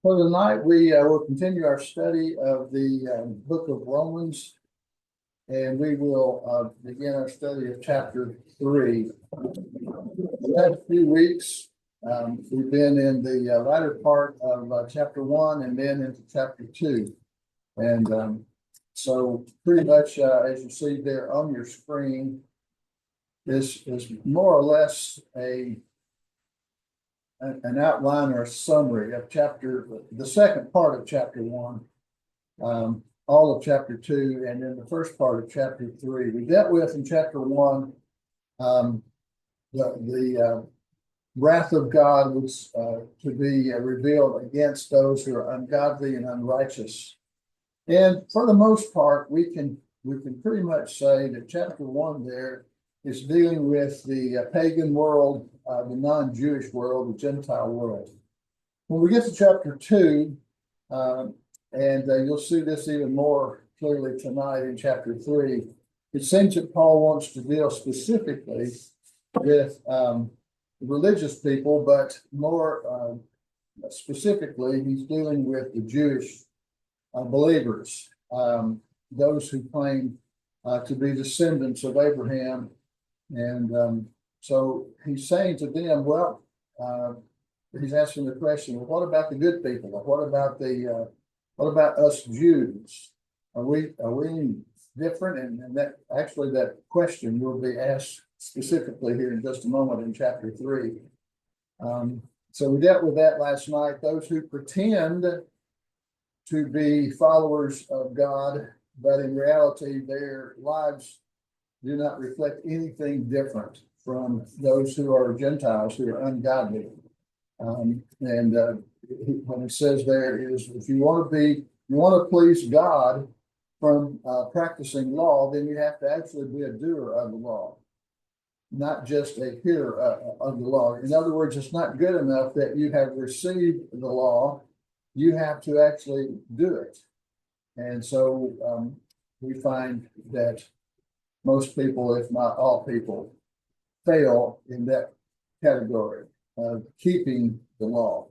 So tonight we will continue our study of the book of Romans, and we will begin our study of chapter 3. The last few weeks, we've been in the latter part of chapter 1 and then into chapter 2. And so pretty much as you see there on your screen, this is more or less an outline or a summary of the second part of chapter 1, all of chapter 2, and then the first part of chapter 3. We dealt with in chapter 1 the wrath of God was to be revealed against those who are ungodly and unrighteous. And for the most part, we can pretty much say that chapter 1 there is dealing with the pagan world, the non-Jewish world, the Gentile world. When we get to chapter 2, and you'll see this even more clearly tonight in chapter 3, it seems that Paul wants to deal specifically with religious people, but more specifically, he's dealing with the Jewish believers, those who claim to be descendants of Abraham. And so he's saying to them, well, he's asking the question, well, what about the good people? What about us Jews? Are we different? And that question will be asked specifically here in just a moment in chapter 3. So we dealt with that last night. Those who pretend to be followers of God, but in reality, their lives do not reflect anything different from those who are Gentiles, who are ungodly. When it says there is, if you want to please God from practicing law, then you have to actually be a doer of the law, not just a hearer of the law. In other words, it's not good enough that you have received the law. You have to actually do it. And so we find that most people, if not all people, fail in that category of keeping the law.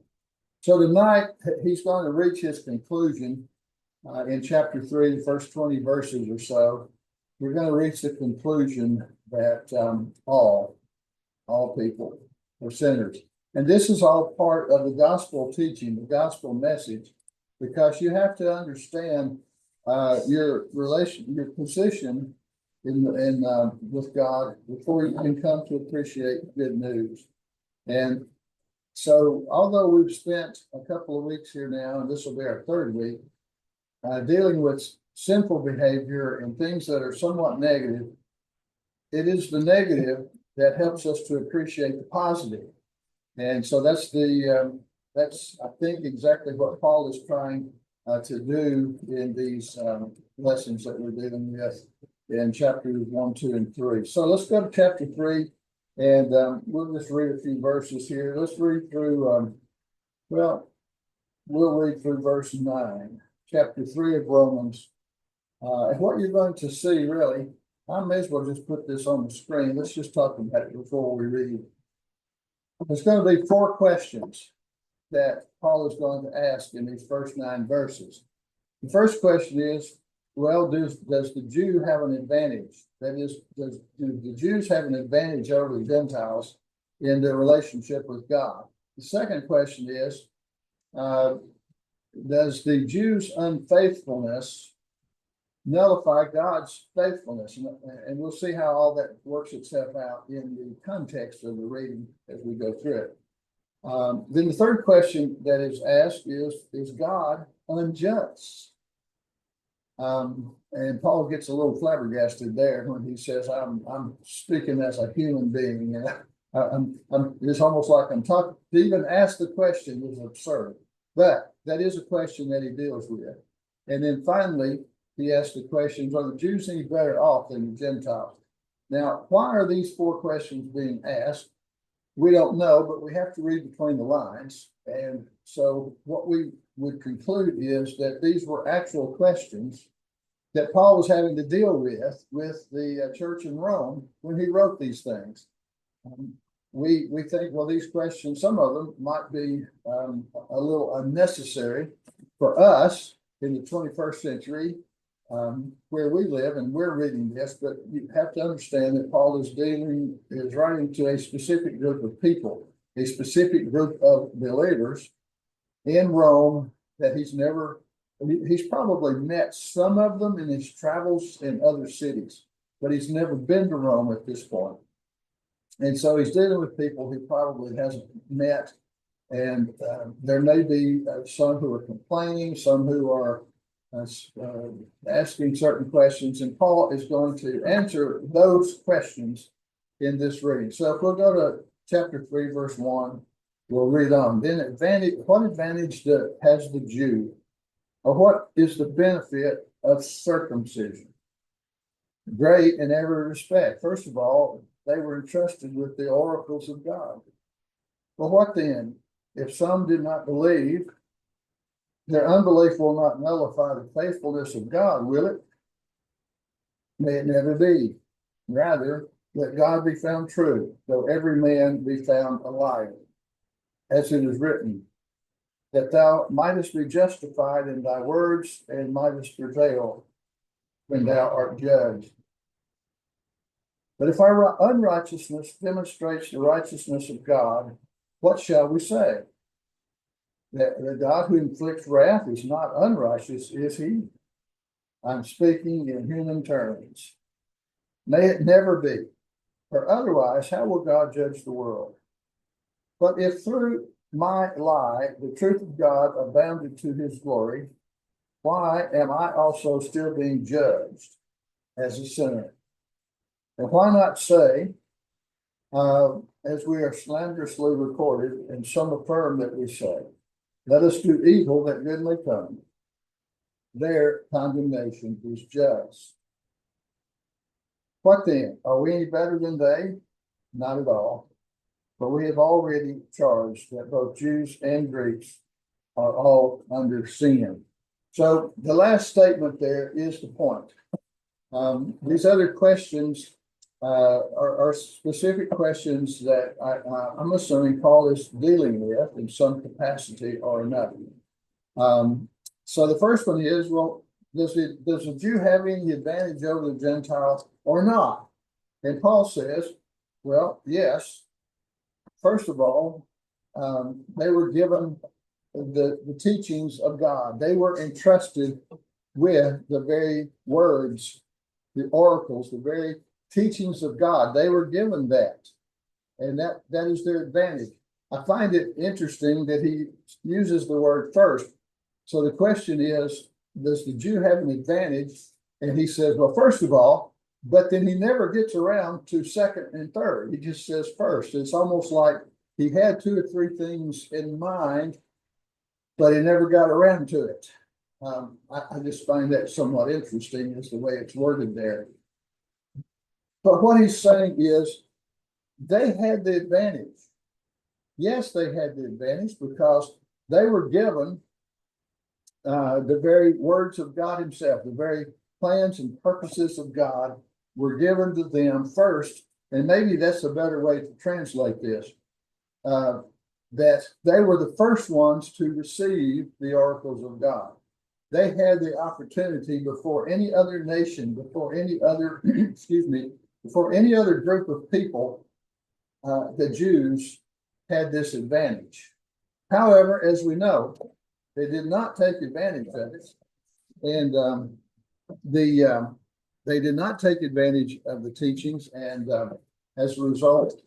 So tonight, he's going to reach his conclusion in chapter 3, the first 20 verses or so. We're going to reach the conclusion that all people are sinners. And this is all part of the gospel teaching, the gospel message, because you have to understand your position with God before you can come to appreciate good news. And so, although we've spent a couple of weeks here now, and this will be our third week, dealing with sinful behavior and things that are somewhat negative, it is the negative that helps us to appreciate the positive. And so that's I think exactly what Paul is trying to do in these lessons that we're dealing with in chapters 1, 2, and 3. So let's go to chapter 3, and we'll just read a few verses here. Let's read through, we'll read through verse 9, chapter 3 of Romans. And what you're going to see, really, I may as well just put this on the screen. Let's just talk about it before we read. There's going to be 4 questions that Paul is going to ask in these first 9 verses. The first question is, well, does the Jew have an advantage? That is, do the Jews have an advantage over the Gentiles in their relationship with God? The second question is, does the Jews' unfaithfulness nullify God's faithfulness? And we'll see how all that works itself out in the context of the reading as we go through it. Then the third question that is asked is God unjust? And Paul gets a little flabbergasted there when he says, I'm speaking as a human being. It's almost like I'm talking. To even ask the question is absurd. But that is a question that he deals with. And then finally, he asks the question, are the Jews any better off than the Gentiles? Now, why are these 4 questions being asked? We don't know, but we have to read between the lines. And so what we would conclude is that these were actual questions that Paul was having to deal with the church in Rome when he wrote these things. we think, well, these questions, some of them might be a little unnecessary for us in the 21st century, where we live, and we're reading this, but you have to understand that Paul is writing to a specific group of people, a specific group of believers in Rome that he's probably met some of them in his travels in other cities, but he's never been to Rome at this point. And so he's dealing with people he probably hasn't met. And there may be some who are complaining, some who are asking certain questions. And Paul is going to answer those questions in this reading. So if we'll go to chapter 3, verse 1, we'll read on. Then what advantage has the Jew? Or what is the benefit of circumcision? Great in every respect. First of all, they were entrusted with the oracles of God. Well, what then? If some did not believe, their unbelief will not nullify the faithfulness of God, will it? May it never be. Rather, let God be found true, though every man be found a liar. As it is written, that thou mightest be justified in thy words and mightest prevail when thou art judged. But if our unrighteousness demonstrates the righteousness of God, what shall we say? That the God who inflicts wrath is not unrighteous, is he? I'm speaking in human terms. May it never be, for otherwise, how will God judge the world? But if through my lie the truth of God abounded to his glory, why am I also still being judged as a sinner? And why not say, as we are slanderously recorded, and some affirm that we say, let us do evil that good may come. Their condemnation is just. What then? Are we any better than they? Not at all. For we have already charged that both Jews and Greeks are all under sin. So the last statement there is the point. These other questions are specific questions that I'm assuming Paul is dealing with in some capacity or another. So the first one is, well, does the Jew have any advantage over the Gentiles or not? And Paul says, well, yes. First of all, they were given the teachings of God. They were entrusted with the very words, the oracles, the very teachings of God. They were given that. And that is their advantage. I find it interesting that he uses the word first. So the question is, does the Jew have an advantage? And he says, well, first of all, but then he never gets around to second and third. He just says first. It's almost like he had 2 or 3 things in mind, but he never got around to it. I just find that somewhat interesting is the way it's worded there. But what he's saying is they had the advantage. Yes, they had the advantage because they were given the very words of God himself, the very plans and purposes of God were given to them first. And maybe that's a better way to translate this, that they were the first ones to receive the oracles of God. They had the opportunity before any other nation, before any other, before any other group of people, the Jews had this advantage. However, as we know, they did not take advantage of it. And they did not take advantage of the teachings. And as a result,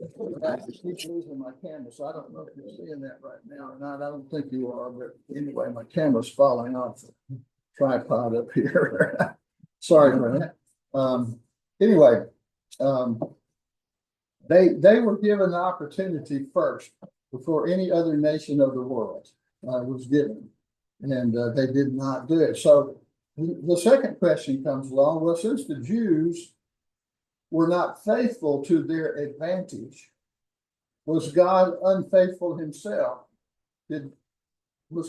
I keep losing my camera. So I don't know if you're seeing that right now or not. I don't think you are. But anyway, my camera's falling off the tripod up here. Sorry for that. Anyway, they were given the opportunity first before any other nation of the world was given. And they did not do it. So the second question comes along. Well, since the Jews were not faithful to their advantage, was God unfaithful himself? Did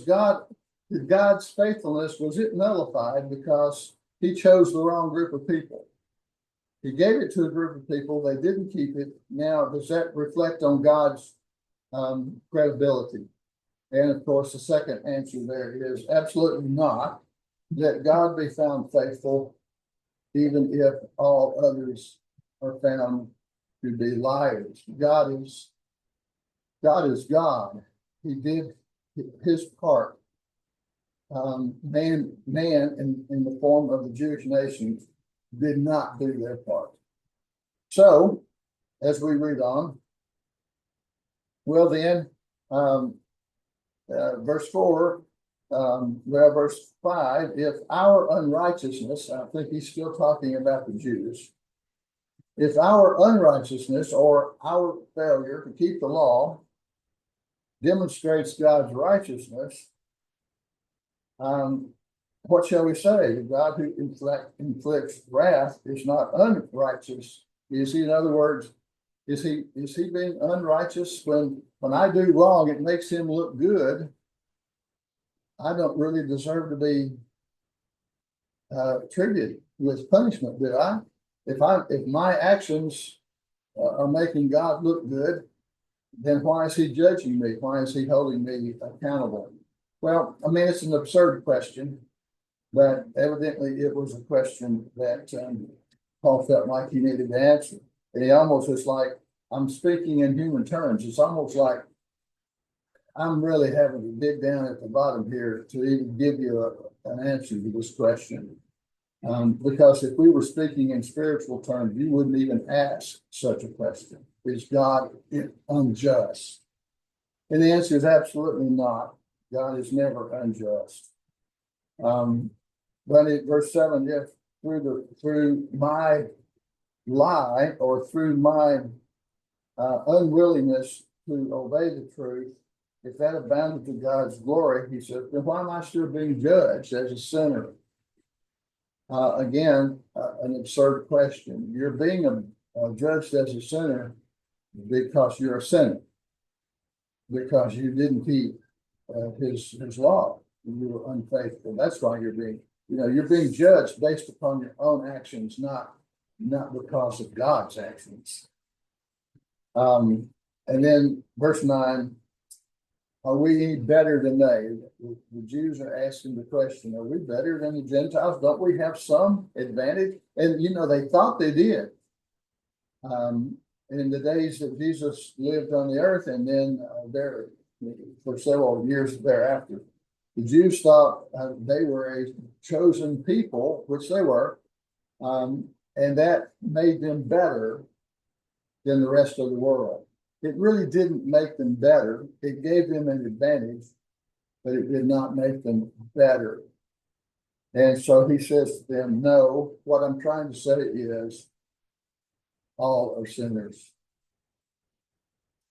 God's faithfulness, was it nullified because he chose the wrong group of people? He gave it to a group of people. They didn't keep it. Now, does that reflect on God's credibility? And of course, the second answer there is absolutely not. That God be found faithful, even if all others are found to be liars. God is God. He did his part. Man in the form of the Jewish nation did not do their part. So, as we read on, well then, verse 4, verse 5, if our unrighteousness, I think he's still talking about the Jews, if our unrighteousness or our failure to keep the law demonstrates God's righteousness, what shall we say? The God who inflicts wrath is not unrighteous. Is he, in other words, is he being unrighteous when I do wrong, it makes him look good? I don't really deserve to be treated with punishment, do I? If my actions are making God look good, then why is he judging me? Why is he holding me accountable? Well, I mean, it's an absurd question, but evidently it was a question that Paul felt like he needed to answer. And he almost is like, I'm speaking in human terms. It's almost like I'm really having to dig down at the bottom here to even give you an answer to this question. Because if we were speaking in spiritual terms, you wouldn't even ask such a question. Is God unjust? And the answer is absolutely not. God is never unjust. But in verse 7, if through my lie or through my unwillingness to obey the truth, if that abounded to God's glory, he said, then why am I still being judged as a sinner? Again, an absurd question. You're being judged as a sinner because you're a sinner, because you didn't keep his law. You were unfaithful. That's why you're being judged based upon your own actions, not because of God's actions. And then verse 9, are we any better than they? The Jews are asking the question, are we better than the Gentiles? Don't we have some advantage? And they thought they did. In the days that Jesus lived on the earth, and then for several years thereafter, the Jews thought they were a chosen people, which they were, and that made them better than the rest of the world. It really didn't make them better. It gave them an advantage, but it did not make them better. And so he says to them, no, what I'm trying to say is all are sinners.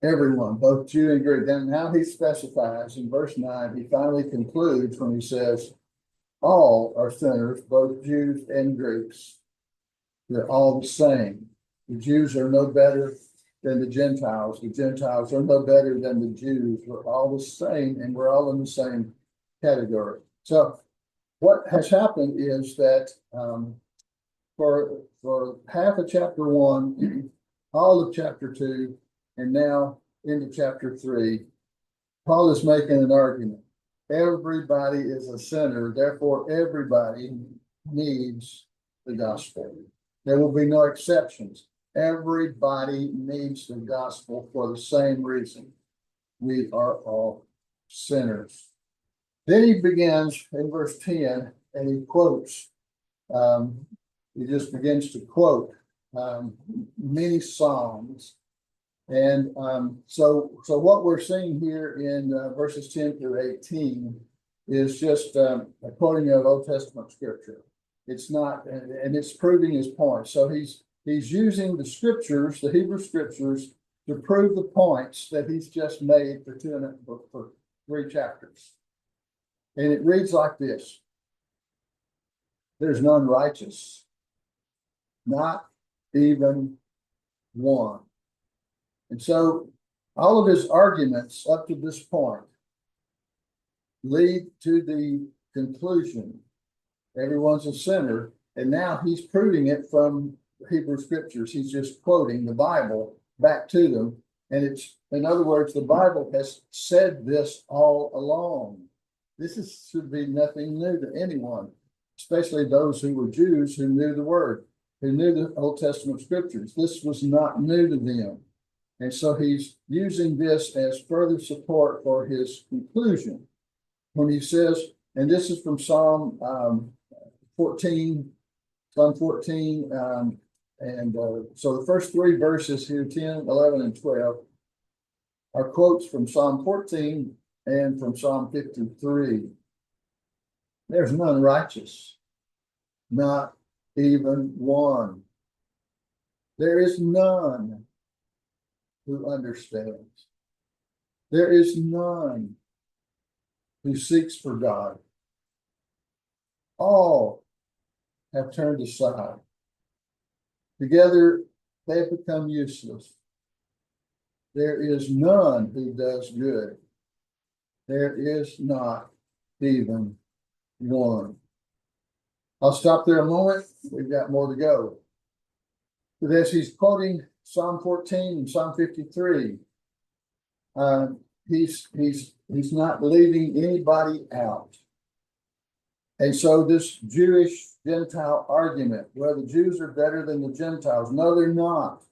Everyone, both Jew and Greek. And now he specifies in verse 9, he finally concludes when he says, all are sinners, both Jews and Greeks. They're all the same. The Jews are no better than the Gentiles. The Gentiles are no better than the Jews. We're all the same, and we're all in the same category. So what has happened is that for half of chapter 1, all of chapter 2, and now into chapter 3, Paul is making an argument. Everybody is a sinner, therefore everybody needs the gospel. There will be no exceptions. Everybody needs the gospel for the same reason. We are all sinners. Then he begins in verse 10, and he quotes, he just begins to quote many Psalms. And so what we're seeing here in verses 10 through 18 is just a quoting of Old Testament scripture. It's not, and it's proving his point. So he's using the scriptures, the Hebrew scriptures, to prove the points that he's just made for 3 chapters. And it reads like this: there's none righteous, not even one. And so all of his arguments up to this point lead to the conclusion everyone's a sinner, and now he's proving it from Hebrew scriptures. He's just quoting the Bible back to them. And it's, in other words, the Bible has said this all along. Should be nothing new to anyone, especially those who were Jews who knew the word, who knew the Old Testament scriptures. This was not new to them. And so he's using this as further support for his conclusion when he says, and this is from Psalm 14, so the first three verses here, 10, 11, and 12, are quotes from Psalm 14 and from Psalm 53. There's none righteous, not even one. There is none who understands. There is none who seeks for God. All have turned aside. Together they have become useless. There is none who does good. There is not even one. I'll stop there a moment. We've got more to go. But as he's quoting Psalm 14 and Psalm 53, he's not leaving anybody out. And so this Jewish Gentile argument, well, the Jews are better than the Gentiles. No, they're not.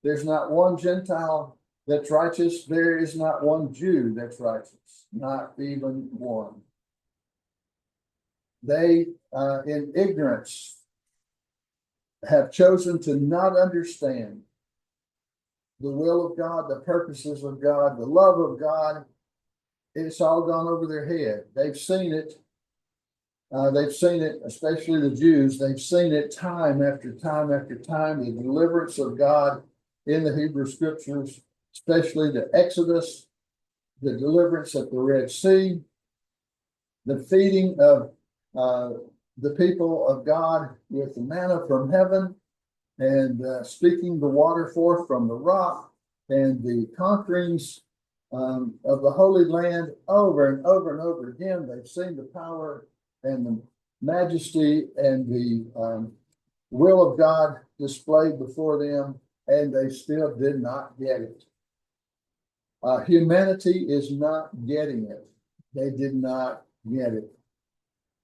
There's not one Gentile that's righteous. There is not one Jew that's righteous, not even one. They, in ignorance, have chosen to not understand the will of God, the purposes of God, the love of God. It's all gone over their head. They've seen it. Especially the Jews. They've seen it time after time after time, the deliverance of God in the Hebrew scriptures, especially the Exodus, the deliverance at the Red Sea, the feeding of the people of God with the manna from heaven, and speaking the water forth from the rock, and the conquerings of the Holy Land over and over and over again. They've seen the power and the majesty and the will of God displayed before them, and they still did not get it. Humanity is not getting it. They did not get it.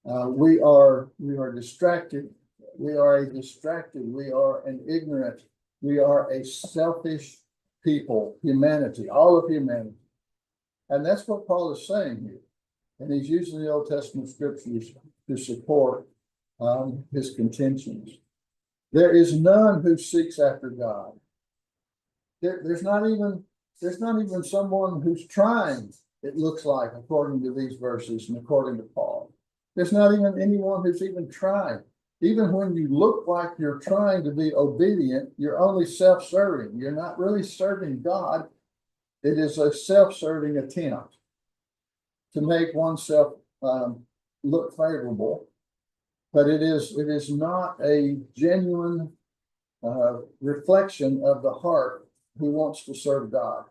We are distracted. We are an ignorant, we are a selfish people, humanity, all of humanity. And that's what Paul is saying here. And he's using the Old Testament scriptures to support his contentions. There is none who seeks after God. There's not even someone who's trying, it looks like, according to these verses and according to Paul. There's not even anyone who's even trying. Even when you look like you're trying to be obedient, you're only self-serving. You're not really serving God. It is a self-serving attempt to make oneself look favorable, but it is not a genuine reflection of the heart who wants to serve God.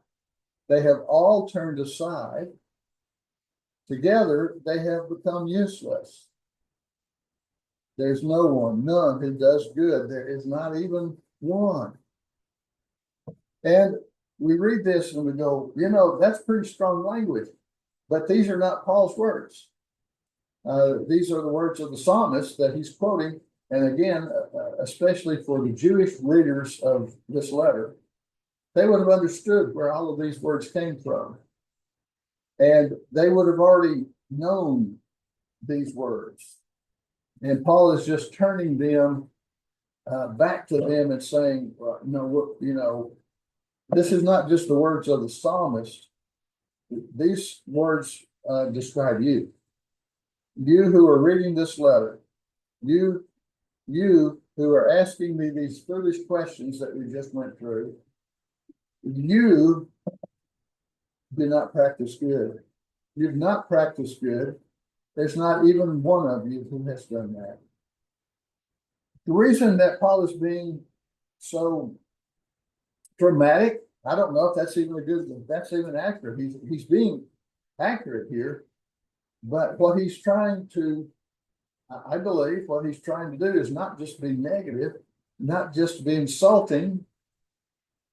They have all turned aside. Together, they have become useless. There's none who does good. There is not even one. And we read this and we go, that's pretty strong language. But these are not Paul's words. These are the words of the psalmist that he's quoting. And again, especially for the Jewish readers of this letter, they would have understood where all of these words came from. And they would have already known these words. And Paul is just turning them back to them and saying, this is not just the words of the psalmist. These words describe you. You who are reading this letter, you who are asking me these foolish questions that we just went through, you do not practice good. You've not practiced good. There's not even one of you who has done that. The reason that Paul is being so dramatic, I don't know if that's even accurate. He's being accurate here, but what he's trying to, I believe, what he's trying to do is not just be negative, not just to be insulting,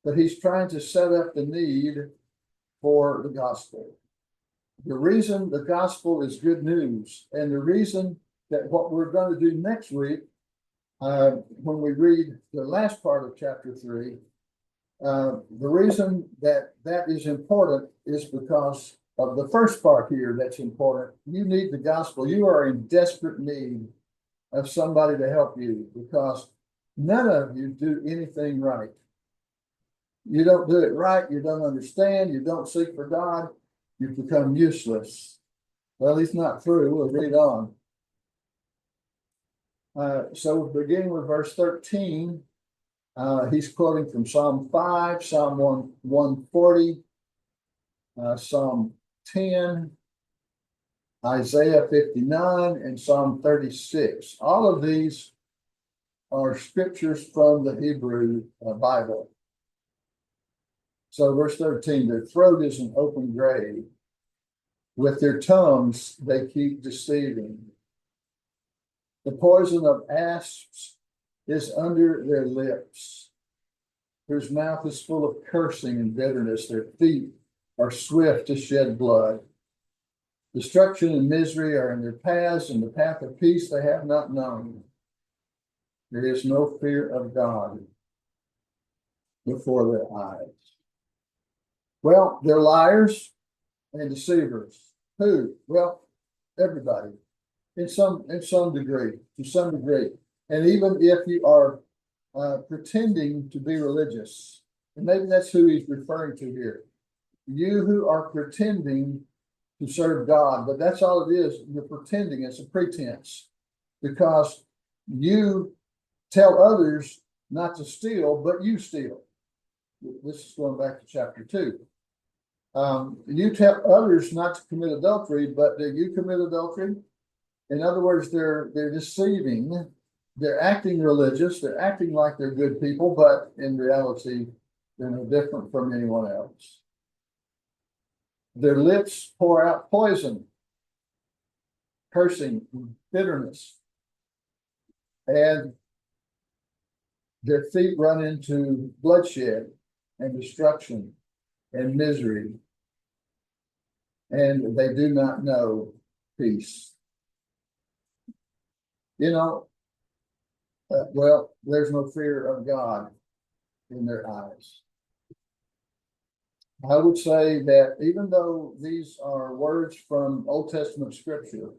but he's trying to set up the need for the gospel. The reason the gospel is good news, and the reason that what we're going to do next week, when we read the last part of chapter 3, the reason that that is important is because of the first part here that's important. You need the gospel. You are in desperate need of somebody to help you because none of you do anything right. You don't do it right. You don't understand. You don't seek for God. You've become useless. Well, he's not through. We'll read on. So beginning with verse 13, he's quoting from Psalm 5, Psalm 140, Psalm 10, Isaiah 59, and Psalm 36. All of these are scriptures from the Hebrew Bible. So verse 13, their throat is an open grave. With their tongues they keep deceiving. The poison of asps is under their lips, whose mouth is full of cursing and bitterness. Their feet are swift to shed blood. Destruction and misery are in their paths, and the path of peace they have not known. There is no fear of God before their eyes. Well, they're liars and deceivers. Who? Well, everybody, in some degree, to some degree. And even if you are pretending to be religious, and maybe that's who he's referring to here. You who are pretending to serve God, but that's all it is. You're pretending. It's a pretense because you tell others not to steal, but you steal. This is going back to chapter 2. You tell others not to commit adultery, but do you commit adultery? In other words, they're deceiving. They're acting religious. They're acting like they're good people, but in reality, they're no different from anyone else. Their lips pour out poison, cursing, bitterness, and their feet run into bloodshed and destruction and misery, and they do not know peace. Well, there's no fear of God in their eyes. I would say that even though these are words from Old Testament scripture,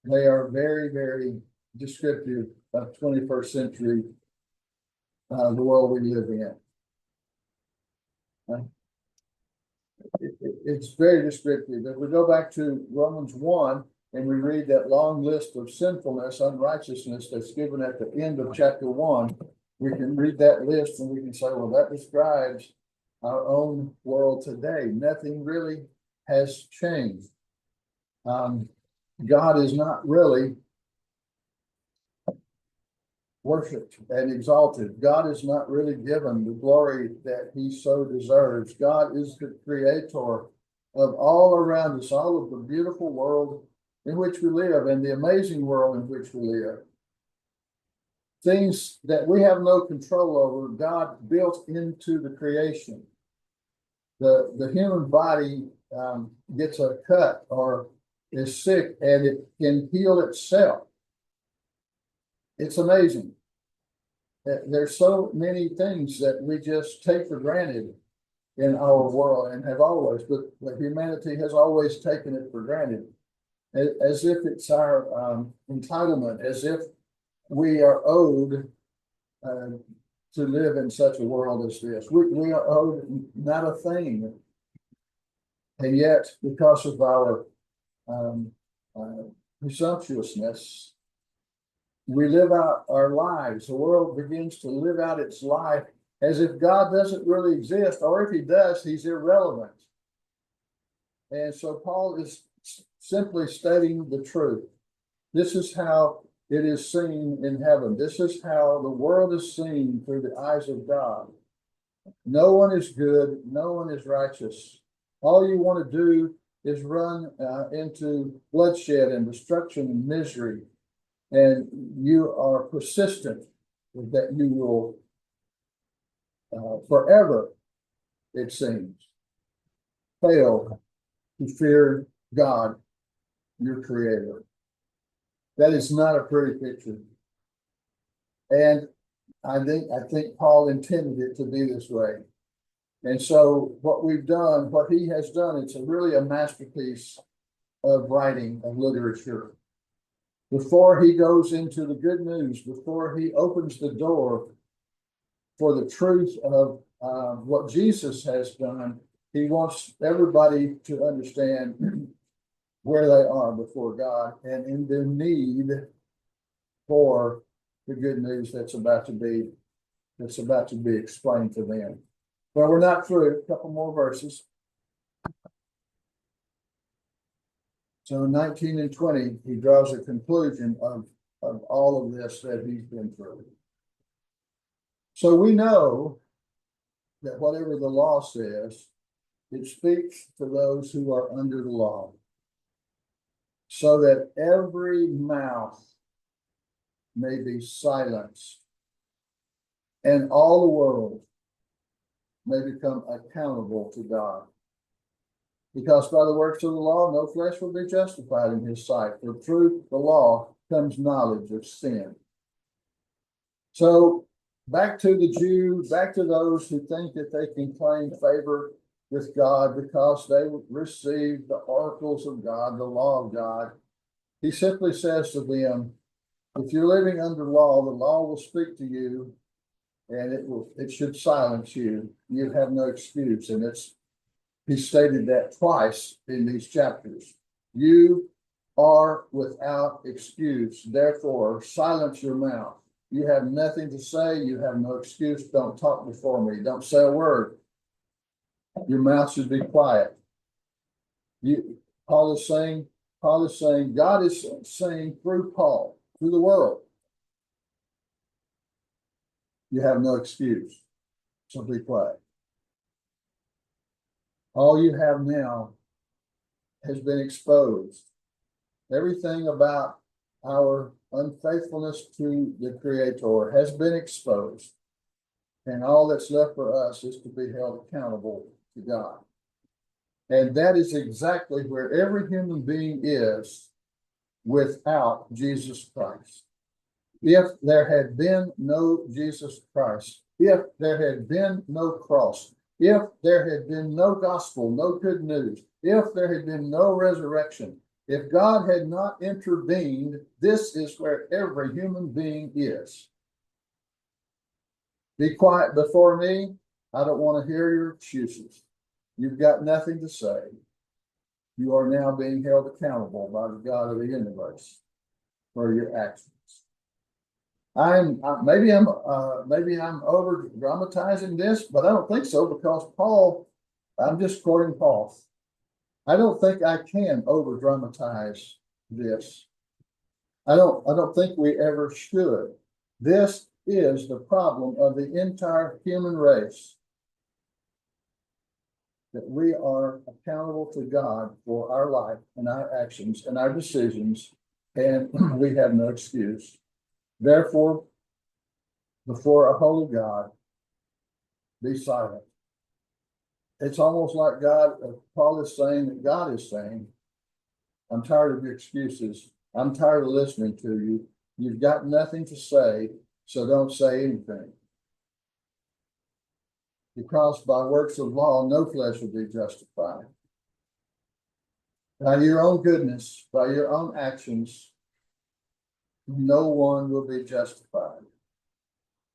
they are very, very descriptive of 21st century, the world we live in. It's very descriptive. If we go back to Romans 1 and we read that long list of sinfulness, unrighteousness that's given at the end of chapter 1, we can read that list and we can say, well, that describes our own world today. Nothing really has changed. God is not really worshipped and exalted. God is not really given the glory that he so deserves. God is the creator of all around us, all of the beautiful world in which we live and the amazing world in which we live. Things that we have no control over, God built into the creation. The human body gets a cut or is sick and it can heal itself. It's amazing. There's so many things that we just take for granted in our world and have always, but humanity has always taken it for granted, as if it's our entitlement, as if we are owed to live in such a world as this. We are owed not a thing. And yet, because of our presumptuousness, we live out our lives. The world begins to live out its life as if God doesn't really exist, or if he does, he's irrelevant. And so Paul is simply stating the truth. This is how it is seen in heaven. This is how the world is seen through the eyes of God. No one is good. No one is righteous. All you want to do is run into bloodshed and destruction and misery. And you are persistent that you will forever, it seems, fail to fear God, your creator. That is not a pretty picture. And I think Paul intended it to be this way. And so what we've done, what he has done, it's really a masterpiece of writing, of literature. Before he goes into the good news, before he opens the door for the truth of what Jesus has done, he wants everybody to understand where they are before God and in their need for the good news that's about to be explained to them. Well, we're not through. A couple more verses. So in 19 and 20, he draws a conclusion of all of this that he's been through. So we know that whatever the law says, it speaks to those who are under the law, so that every mouth may be silenced, and all the world may become accountable to God. Because by the works of the law, no flesh will be justified in his sight, for through the law comes knowledge of sin. So back to the Jews, back to those who think that they can claim favor with God because they received the oracles of God, the law of God. He simply says to them, if you're living under law, the law will speak to you, and it should silence you. You have no excuse. And he stated that twice in these chapters. You are without excuse. Therefore, silence your mouth. You have nothing to say. You have no excuse. Don't talk before me. Don't say a word. Your mouth should be quiet. Paul is saying, God is saying through Paul, through the world, you have no excuse. So be quiet. All you have now has been exposed. Everything about our unfaithfulness to the Creator has been exposed. And all that's left for us is to be held accountable to God. And that is exactly where every human being is without Jesus Christ. If there had been no Jesus Christ, if there had been no cross, if there had been no gospel, no good news, if there had been no resurrection, if God had not intervened, this is where every human being is. Be quiet before me. I don't want to hear your excuses. You've got nothing to say. You are now being held accountable by the God of the universe for your actions. Maybe I'm over dramatizing this, but I don't think so, because Paul, I'm just quoting Paul. I don't think I can over dramatize this. I don't think we ever should. This is the problem of the entire human race, that we are accountable to God for our life and our actions and our decisions, and we have no excuse. Therefore, before a holy God, be silent. It's almost like Paul is saying that God is saying, I'm tired of your excuses. I'm tired of listening to you. You've got nothing to say, so don't say anything. Because by works of law, no flesh will be justified. By your own goodness, by your own actions, no one will be justified.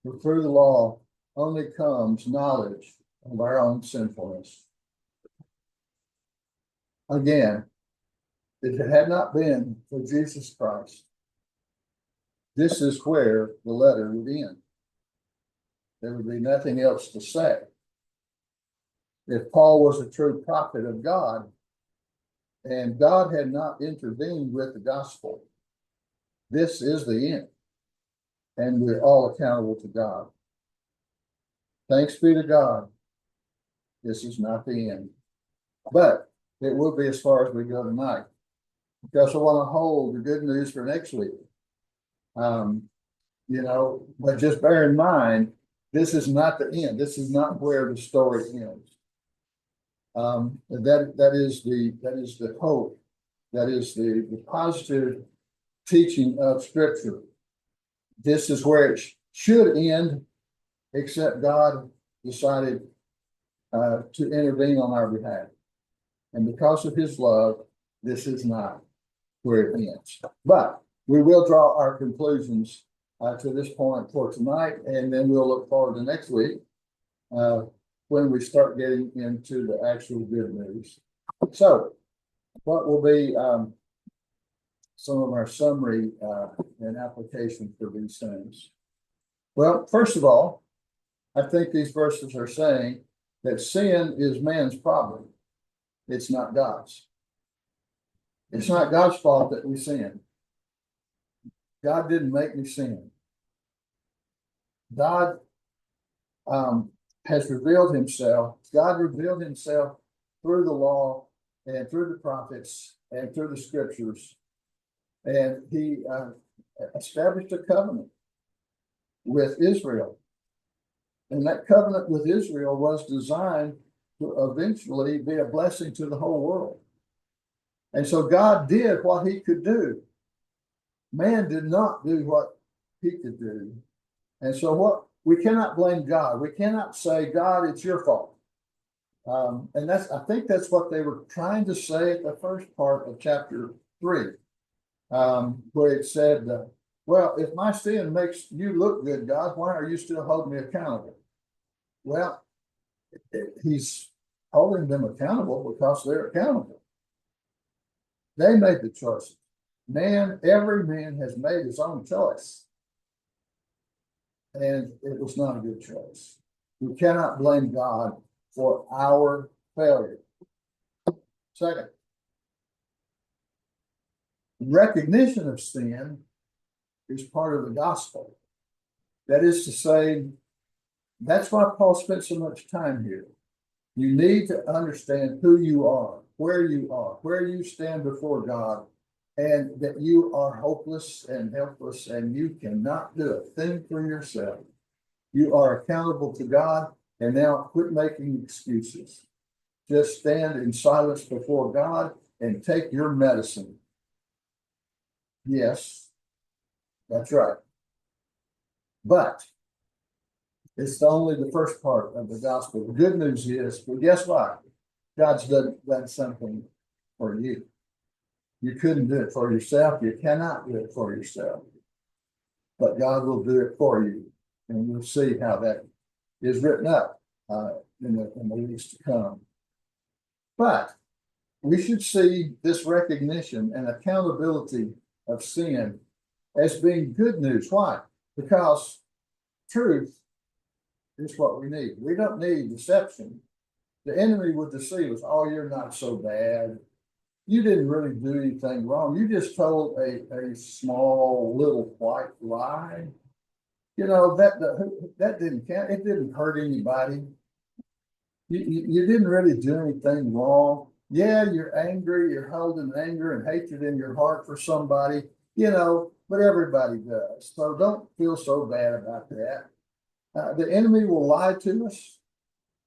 For through the law only comes knowledge of our own sinfulness. Again, if it had not been for Jesus Christ, this is where the letter would end. There would be nothing else to say. If Paul was a true prophet of God, and God had not intervened with the gospel, this is the end. And we're all accountable to God. Thanks be to God. This is not the end. But it will be as far as we go tonight, because I want to hold the good news for next week. but just bear in mind, this is not the end. This is not where the story ends. That is the hope. That is the positive teaching of Scripture. This is where it should end, except God decided to intervene on our behalf. And because of his love, this is not where it ends. But we will draw our conclusions to this point for tonight, and then we'll look forward to next week when we start getting into the actual good news. So, what will be some of our summary and application for these things? Well, first of all, I think these verses are saying that sin is man's problem. It's not God's. It's not God's fault that we sin. God didn't make me sin. God has revealed himself. God revealed himself through the law and through the prophets and through the scriptures. And he established a covenant with Israel. And that covenant with Israel was designed to eventually be a blessing to the whole world. And so God did what he could do. Man did not do what he could do. And so we cannot blame God. We cannot say, God, it's your fault. And I think that's what they were trying to say at the first part of chapter 3, where it said, well, if my sin makes you look good, God, why are you still holding me accountable? Well, he's holding them accountable because they're accountable. They made the choices. Every man has made his own choice. And it was not a good choice. We cannot blame God for our failure. Second, recognition of sin is part of the gospel. That is to say, that's why Paul spent so much time here. You need to understand who you are, where you stand before God, and that you are hopeless and helpless, and you cannot do a thing for yourself. You are accountable to God, and now quit making excuses. Just stand in silence before God and take your medicine. Yes, that's right. But it's only the first part of the gospel. The good news is, well, guess what? God's done something for you. You couldn't do it for yourself. You cannot do it for yourself. But God will do it for you. And you'll see how that is written up in the weeks to come. But we should see this recognition and accountability of sin as being good news. Why? Because truth is what we need. We don't need deception. The enemy would deceive us. Oh, you're not so bad. You didn't really do anything wrong. You just told a small little white lie. That didn't count. It didn't hurt anybody. You didn't really do anything wrong. Yeah, you're angry. You're holding anger and hatred in your heart for somebody, but everybody does. So don't feel so bad about that. The enemy will lie to us,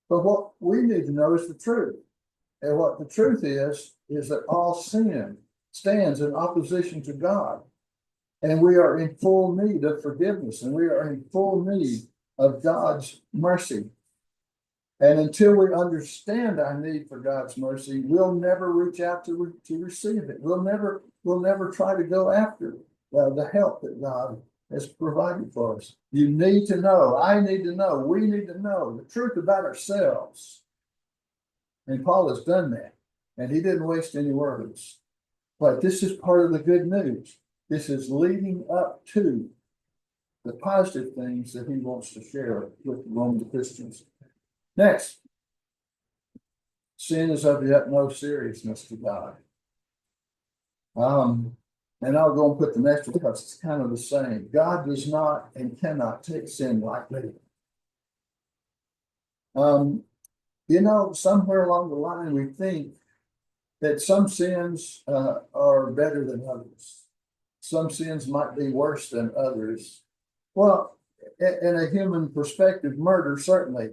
but what we need to know is the truth. And what the truth is that all sin stands in opposition to God. And we are in full need of forgiveness, and we are in full need of God's mercy. And until we understand our need for God's mercy, we'll never reach out to receive it. We'll never try to go after the help that God has provided for us. You need to know, I need to know, we need to know the truth about ourselves. And Paul has done that, and he didn't waste any words. But this is part of the good news. This is leading up to the positive things that he wants to share with the Roman Christians. Next, sin is of the utmost seriousness to God. And I'll go and put the next one because it's kind of the same. God does not and cannot take sin lightly. Somewhere along the line, we think that some sins are better than others. Some sins might be worse than others. Well, in a human perspective, murder certainly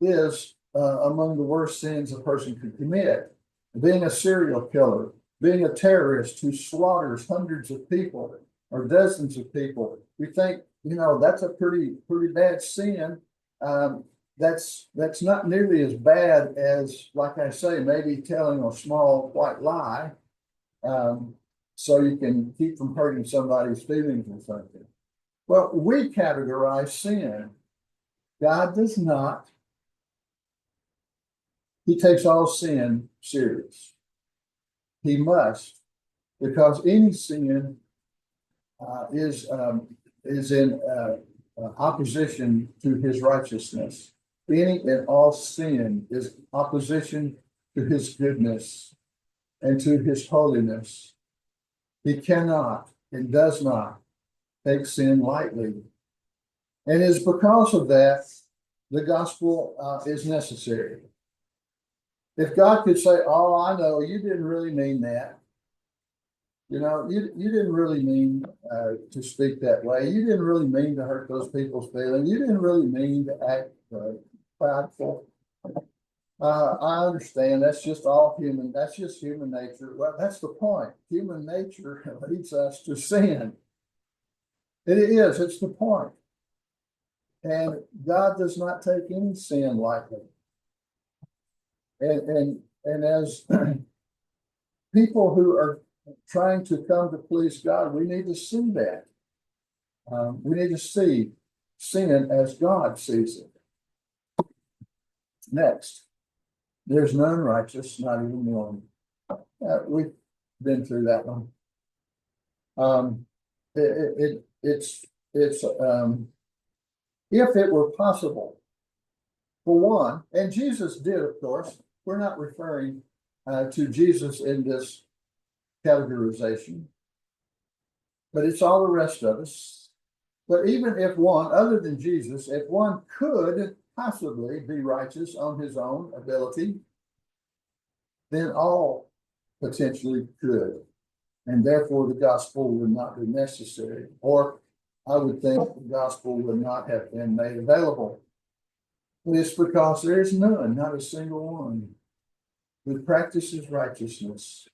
is among the worst sins a person could commit. Being a serial killer, being a terrorist who slaughters hundreds of people or dozens of people, we think, that's a pretty bad sin. Um, that's not nearly as bad as, like I say, maybe telling a small white lie, um, so you can keep from hurting somebody's feelings or something. Well, we categorize sin. God does not. He takes all sin serious. He must, because any sin is in opposition to his righteousness. Any and all sin is opposition to his goodness and to his holiness. He cannot and does not take sin lightly. And it's because of that the gospel is necessary. If God could say, "Oh, I know you didn't really mean that. You didn't really mean to speak that way. You didn't really mean to hurt those people's feelings. You didn't really mean to act prideful. I understand that's just all human. That's just human nature." Well, that's the point. Human nature leads us to sin. It is. It's the point. And God does not take any sin lightly. And as people who are trying to come to please God, we need to see that. We need to see sin as God sees it. Next, there's none righteous, not even one. We've been through that one. It's if it were possible, for one, and Jesus did, of course. We're not referring to Jesus in this categorization, but it's all the rest of us. But even if one, other than Jesus, if one could possibly be righteous on his own ability, then all potentially could. And therefore the gospel would not be necessary. Or I would think the gospel would not have been made available. But it's because there's none, not a single one, who practices righteousness.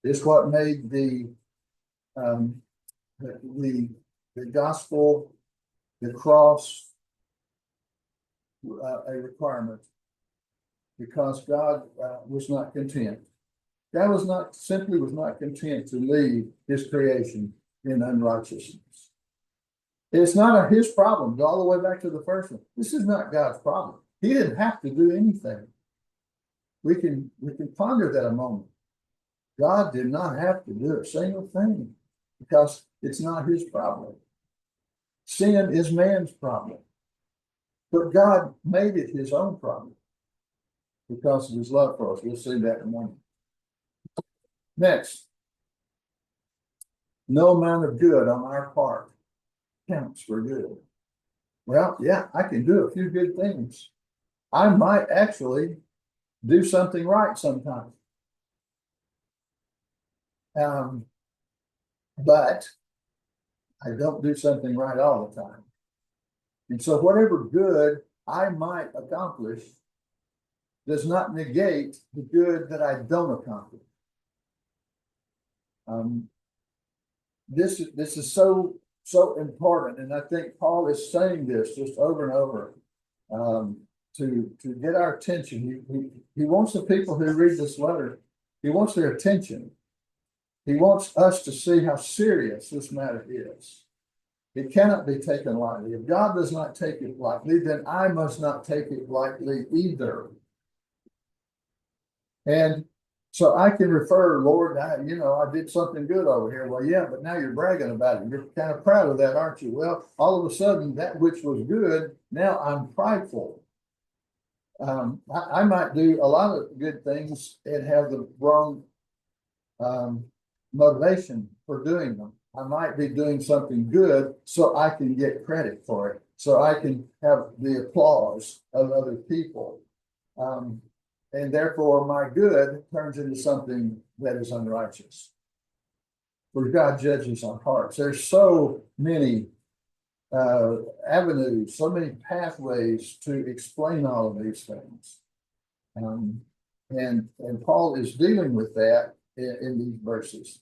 It's what made the gospel, the cross, a requirement, because God was not content. God was not content to leave his creation in unrighteousness. It's not his problem. Go all the way back to the first one. This is not God's problem. He didn't have to do anything. We can ponder that a moment. God did not have to do a single thing because it's not his problem. Sin is man's problem. But God made it his own problem because of his love for us. We'll see that in a moment. Next, no amount of good on our part counts for good. Well, yeah, I can do a few good things. I might actually do something right sometimes. But I don't do something right all the time. And so whatever good I might accomplish does not negate the good that I don't accomplish. This is so important, and I think Paul is saying this just over and over to get our attention. He wants the people who read this letter, he wants their attention. He wants us to see how serious this matter is. It cannot be taken lightly. If God does not take it lightly, then I must not take it lightly either. And so I can refer, Lord, I did something good over here. Well, yeah, but now you're bragging about it. You're kind of proud of that, aren't you? Well, all of a sudden, that which was good, now I'm prideful. I might do a lot of good things and have the wrong motivation for doing them. I might be doing something good so I can get credit for it, so I can have the applause of other people. And therefore my good turns into something that is unrighteous. For God judges our hearts. There's so many avenues, so many pathways to explain all of these things. And Paul is dealing with that in these verses.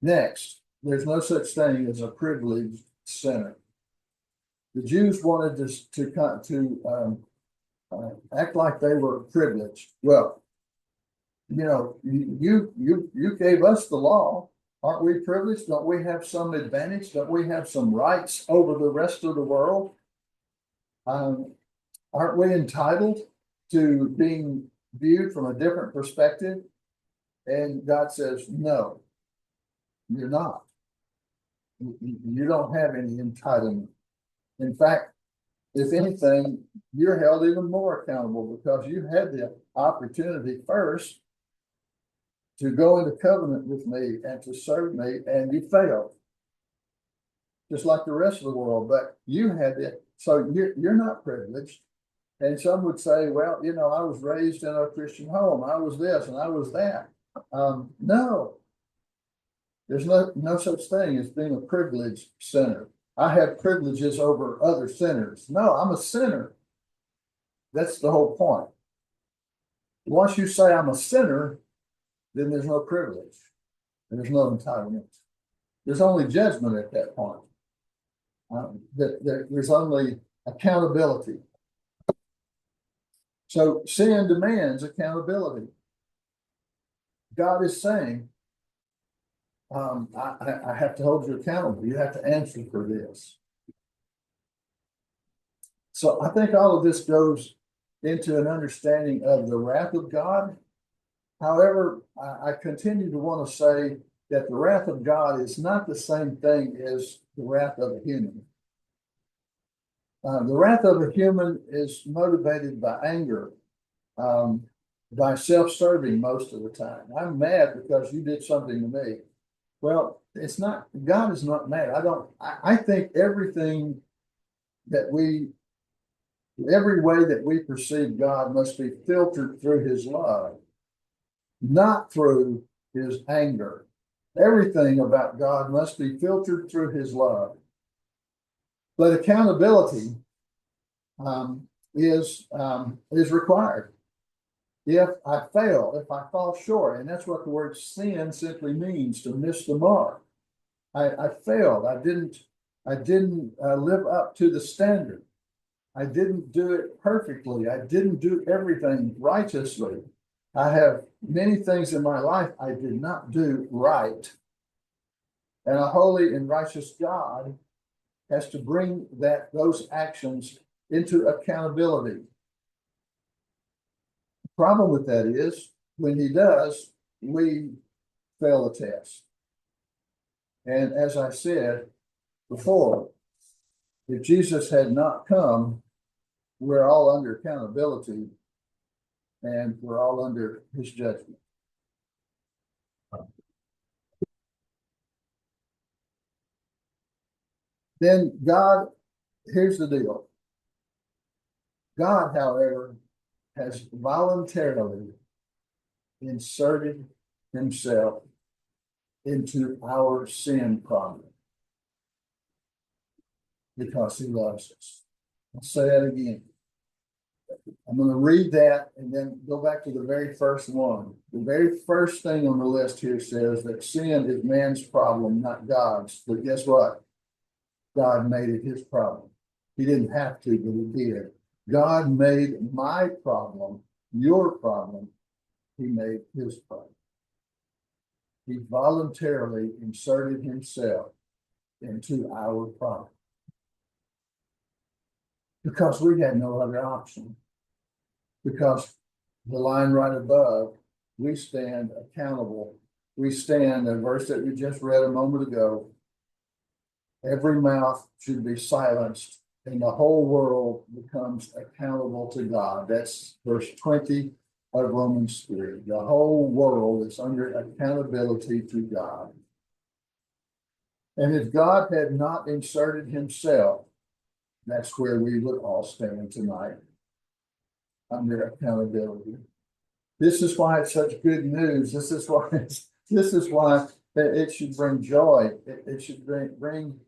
Next, there's no such thing as a privileged sinner. The Jews wanted to act like they were privileged. Well, you gave us the law. Aren't we privileged? Don't we have some advantage? Don't we have some rights over the rest of the world? Aren't we entitled to being viewed from a different perspective? And God says, no, you're not. You don't have any entitlement. In fact, if anything, you're held even more accountable because you had the opportunity first to go into covenant with me and to serve me, and you failed. Just like the rest of the world, but you had it. So you're not privileged. And some would say, well, I was raised in a Christian home. I was this and I was that. No, there's no such thing as being a privileged sinner. I have privileges over other sinners. No, I'm a sinner. That's the whole point. Once you say I'm a sinner, then there's no privilege. There's no entitlement. There's only judgment at that point. There's only accountability. So sin demands accountability. God is saying, I have to hold you accountable. You have to answer for this. So I think all of this goes into an understanding of the wrath of God. However, I continue to want to say that the wrath of God is not the same thing as the wrath of a human. The wrath of a human is motivated by anger, by self-serving most of the time. I'm mad because you did something to me. Well, it's not, God is not mad. I think every way that we perceive God must be filtered through his love, not through his anger. Everything about God must be filtered through his love. But accountability is required. If I fail, if I fall short, and that's what the word sin simply means, to miss the mark. I failed. I didn't live up to the standard. I didn't do it perfectly. I didn't do everything righteously. I have many things in my life I did not do right. And a holy and righteous God has to bring those actions into accountability. The problem with that is when he does, we fail the test. And as I said before, if Jesus had not come, we're all under accountability and we're all under his judgment. Then God, here's the deal. God, however, has voluntarily inserted himself into our sin problem because he loves us. I'll say that again. I'm going to read that and then go back to the very first one. The very first thing on the list here says that sin is man's problem, not God's. But guess what? God made it his problem. He didn't have to, but he did. God made my problem your problem. He made his problem. He voluntarily inserted himself into our problem because we had no other option. Because the line right above, we stand accountable. We stand, a verse that we just read a moment ago, every mouth should be silenced and the whole world becomes accountable to God. That's verse 20 of Romans 3. The whole world is under accountability to God. And if God had not inserted himself, that's where we would all stand tonight, under accountability. This is why it's such good news. This is why that it should bring joy. It should bring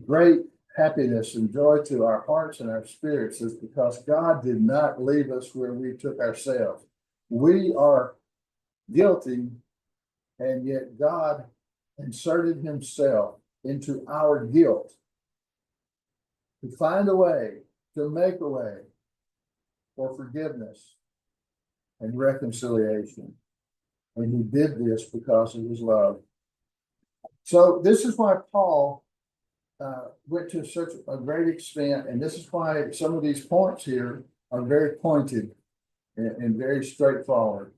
great happiness and joy to our hearts and our spirits, is because God did not leave us where we took ourselves. We are guilty, and yet God inserted himself into our guilt to find a way, to make a way for forgiveness and reconciliation. And he did this because of his love. So this is why Paul went to such a great extent, and this is why some of these points here are very pointed and very straightforward.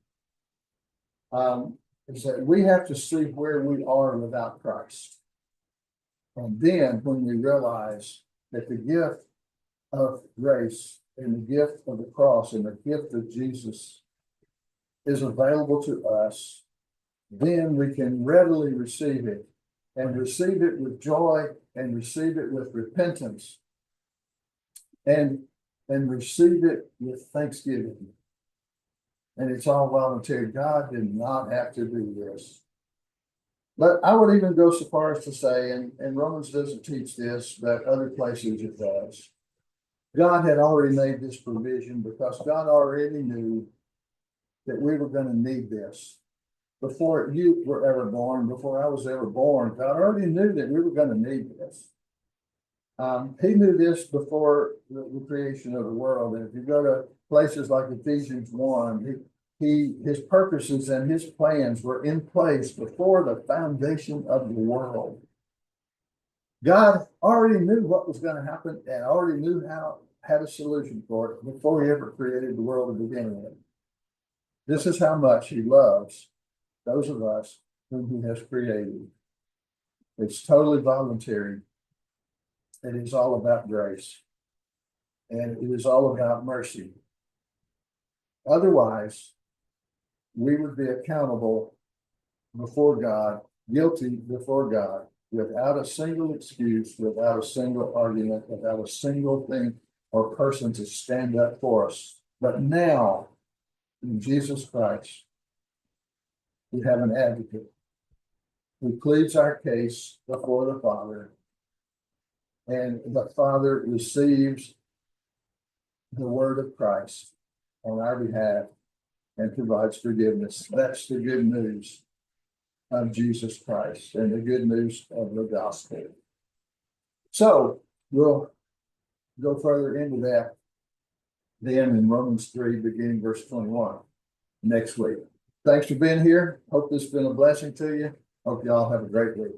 Is that we have to see where we are without Christ. And then when we realize that the gift of grace and the gift of the cross and the gift of Jesus is available to us, then we can readily receive it, and receive it with joy, and receive it with repentance, and receive it with thanksgiving. And it's all voluntary. God did not have to do this. But I would even go so far as to say, and Romans doesn't teach this, but other places it does. God had already made this provision because God already knew that we were going to need this. Before you were ever born, before I was ever born, God already knew that we were going to need this. He knew this before the creation of the world. And if you go to places like Ephesians 1, his purposes and his plans were in place before the foundation of the world. God already knew what was going to happen and already knew had a solution for it before he ever created the world to begin with. This is how much he loves those of us whom he has created. It's totally voluntary. It is all about grace. And it is all about mercy. Otherwise, we would be accountable before God, guilty before God, without a single excuse, without a single argument, without a single thing or person to stand up for us. But now, in Jesus Christ, we have an advocate who pleads our case before the Father, and the Father receives the word of Christ on our behalf and provides forgiveness. That's the good news of Jesus Christ and the good news of the gospel. So we'll go further into that then in Romans 3, beginning verse 21 next week. Thanks for being here. Hope this has been a blessing to you. Hope you all have a great week.